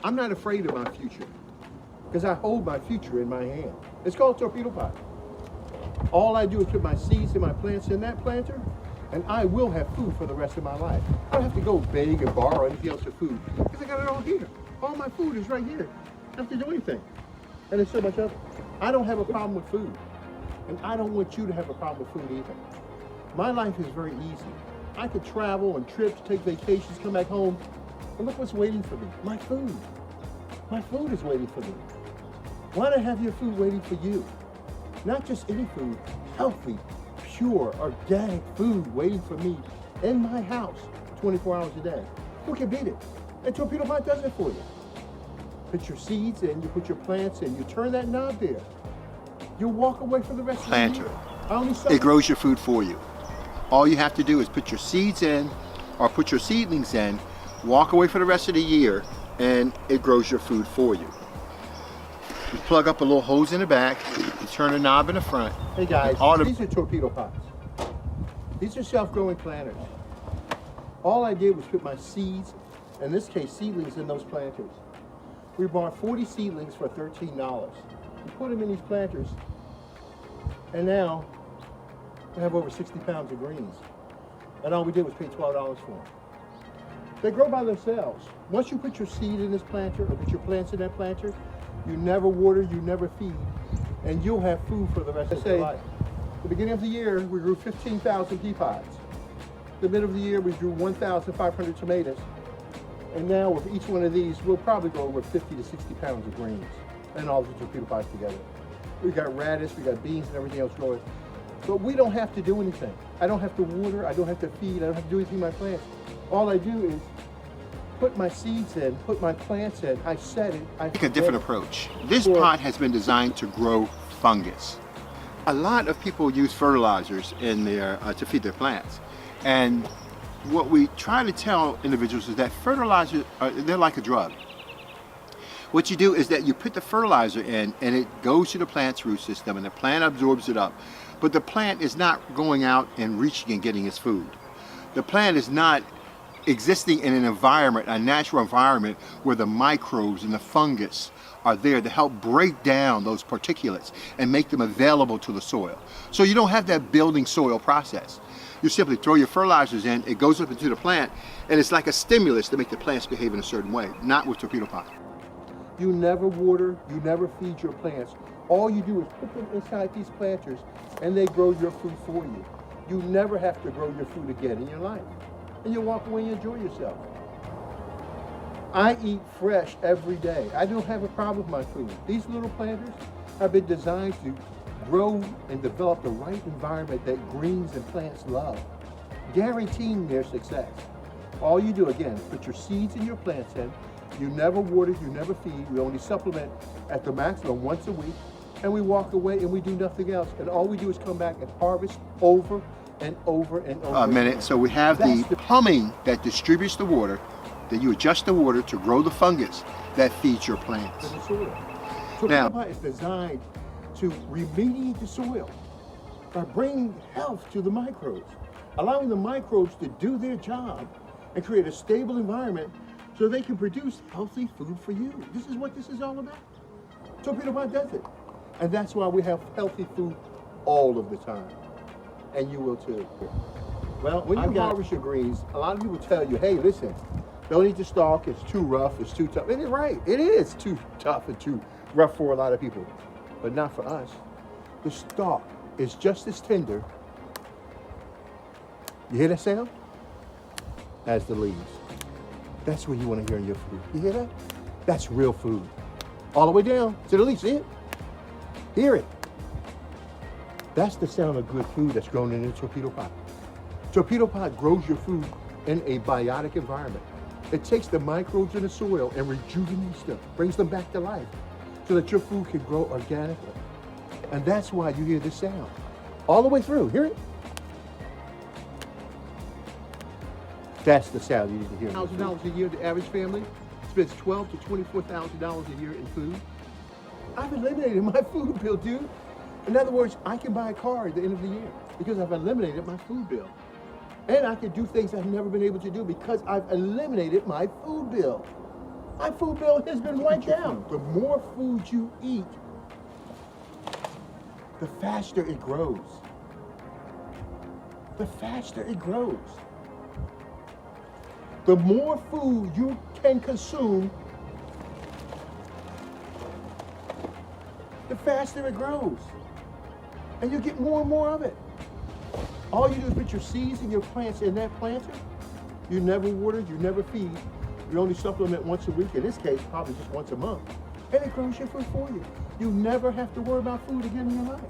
I'm not afraid of my future because I hold my future in my hand. It's called torpedo pot. All I do is put my seeds and my plants in that planter, and I will have food for the rest of my life. I don't have to go beg and borrow anything else for food because I got it all here. All my food is right here. I don't have to do anything. And there's so much of it. I don't have a problem with food. And I don't want you to have a problem with food either. My life is very easy. I could travel on trips, take vacations, come back home, and look what's waiting for me. My food. My food is waiting for me. Why not have your food waiting for you? Not just any food, healthy, pure, organic food waiting for me in my house 24 hours a day. Who can beat it? And Torpedo Pot does it for you. Put your seeds in, you put your plants in, you turn that knob there. You'll walk away for the rest of the year. It grows your food for you. All you have to do is put your seeds in or put your seedlings in, walk away for the rest of the year, and it grows your food for you. You plug up a little hose in the back, you turn a knob in the front. Hey guys, these are torpedo pots. These are self-growing planters. All I did was put my seeds, in this case seedlings, in those planters. We bought 40 seedlings for $13. We put them in these planters, and now we have over 60 pounds of greens. And all we did was pay $12 for them. They grow by themselves. Once you put your seed in this planter, or put your plants in that planter, you never water, you never feed, and you'll have food for the rest of your life. At the beginning of the year, we grew 15,000 pea pods. The middle of the year, we grew 1,500 tomatoes. And now with each one of these, we'll probably grow over 50 to 60 pounds of greens, and all the torpedo pots together. We got radish, we got beans and everything else growing. But we don't have to do anything. I don't have to water, I don't have to feed, I don't have to do anything with my plants. All I do is put my seeds in, put my plants in, I set it, I take a different approach. This pot has been designed to grow fungus. A lot of people use fertilizers in their to feed their plants. And what we try to tell individuals is that fertilizers, they're like a drug. What you do is that you put the fertilizer in and it goes to the plant's root system and the plant absorbs it up. But the plant is not going out and reaching and getting its food. The plant is not existing in an environment, a natural environment, where the microbes and the fungus are there to help break down those particulates and make them available to the soil. So you don't have that building soil process. You simply throw your fertilizers in, it goes up into the plant, and it's like a stimulus to make the plants behave in a certain way, not with torpedo pot. You never water, you never feed your plants. All you do is put them inside these planters and they grow your food for you. You never have to grow your food again in your life. And you walk away and enjoy yourself. I eat fresh every day. I don't have a problem with my food. These little planters have been designed to grow and develop the right environment that greens and plants love, guaranteeing their success. All you do, again, put your seeds and your plants in. You never water, you never feed. We only supplement at the maximum once a week, and we walk away and we do nothing else. And all we do is come back and harvest over and over and over. A minute. So we have the plumbing that distributes the water, that you adjust the water to grow the fungus that feeds your plants. Torpedo pot is designed to remediate the soil by bringing health to the microbes, allowing the microbes to do their job and create a stable environment so they can produce healthy food for you. This is what this is all about. Torpedo pot does it. And that's why we have healthy food all of the time. And you will too. Well, when you harvest your greens, a lot of people tell you, hey, listen, don't eat the stalk, it's too rough, it's too tough. And it's right, it is too tough and too rough for a lot of people, but not for us. The stalk is just as tender. You hear that sound? As the leaves. That's what you want to hear in your food. You hear that? That's real food. All the way down to the leaves, see it? Hear it. That's the sound of good food that's grown in a torpedo pot. Torpedo pot grows your food in a biotic environment. It takes the microbes in the soil and rejuvenates them, brings them back to life so that your food can grow organically. And that's why you hear this sound all the way through. Hear it? That's the sound you need to hear. $1,000 a year, the average family spends $12,000 to $24,000 a year in food. I've eliminated my food bill, dude. In other words, I can buy a car at the end of the year because I've eliminated my food bill. And I can do things I've never been able to do because I've eliminated my food bill. My food bill has been wiped out. The more food you eat, the faster it grows. The faster it grows. The more food you can consume, the faster it grows. And you get more and more of it. All you do is put your seeds and your plants in that planter. You never water, you never feed. You only supplement once a week. In this case, probably just once a month. And it grows your food for you. You never have to worry about food again in your life.